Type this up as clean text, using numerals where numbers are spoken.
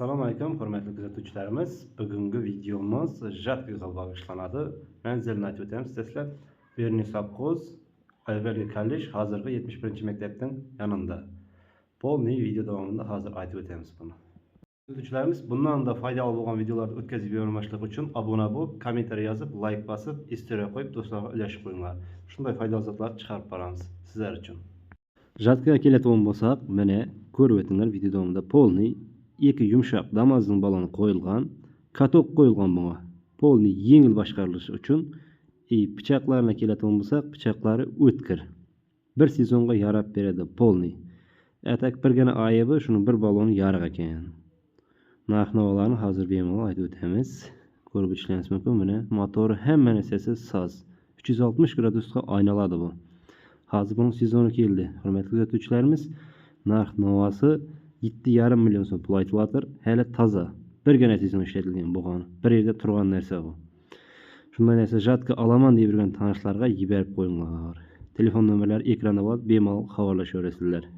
Assalomu alaykum, hurmatli kuzatuvchilarimiz. Bugungi videomuz Jatkaga bag'ishlanadi. Men sizlarga aytib o'tamiz. Sizlar Berni Savxoz, avvalgi kollej, hozirgi 71-maktabning yanında. Polni video davomida hozir aytib o'tamiz buni. Kuzatuvchilarimiz, bundan da foydali bo'lgan videolarni o'tkazib bermoqchilik uchun obuna bo'lib, kommentariy yozib, like bosib, istoriya qo'yib, do'stlarga ulashib qo'yinglar. Shunday foydali zotlar chiqarib boramiz sizlar uchun. Jatkaga keladigan bo'lsak, mana ko'rib o'tinglar video davomida polni iki yumshoq damazning baloni qo'yilgan, katok qo'yilgan bunga. Polni yengil boshqarilishi uchun pichoqlarga keladigan bo'lsak, pichoqlari o'tkir. Bir sezonga yarab beradi polni. Atak birgina aybi shuni bir baloni yaraq ekan. Narx-navolarni hozir bemalol aytib o'tamiz. Ko'rib o'tishingiz mumkin. Mana motori hamma narsasi soz. 360 gradusga aynaladi bu. Hozir buning sezoni keldi. Hurmatli kuzatuvchilarimiz, narx-navosi 7,5 million so'm pul aytyapti. Hali toza. Birgina sezon ishlatilgan bo'lgan. Bir yerda turgan narsa bu. Shunday narsa Jatka olaman deb yurgan tanishlarga yuborib qo'yinglar. Telefon nomerlari ekranda bor, bemalol xabarlashaverasizlar.